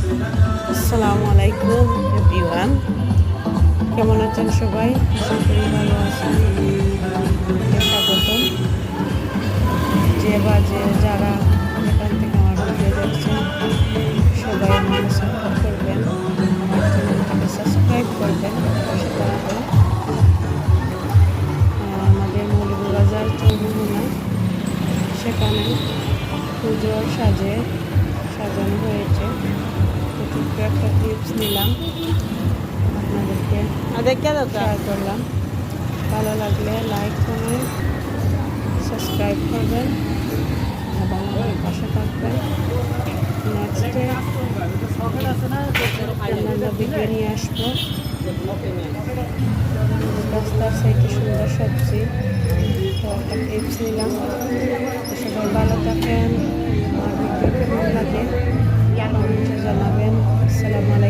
আসসালামু আলাইকুম এভরিওয়ান, কেমন আছেন সবাই? আশা করি ভালো আছেন। স্বাগতম। যে বা যারা এখান থেকে আমার ভিডিও দেখছেন, সবাই আমাকে সাপোর্ট করবেন, আমার চ্যানেলটাকে সাবস্ক্রাইব করবেন, পাশে থাকবেন। আমাদের মৌলভীবাজার চৌমুহনা, সেখানে পুজোর সাজানো হয়েছে। ছোট্ট একটা ক্লিপস নিলাম, আপনাদেরকে শেয়ার করলাম। ভালো লাগলে লাইক করবেন, সাবস্ক্রাইব করবেন এবং আমার পাশে থাকবেন। নেক্সটে আমরা ভিডিও নিয়ে আসবো। রাস্তার সাইডে সুন্দর সবজি, তো একটা ক্লিপস নিলাম। সবাই ভালো থাকেন। আমার ভিডিও কেমন লাগে কমেন্টে জানাবেন। আসসালামু আলাইকুম।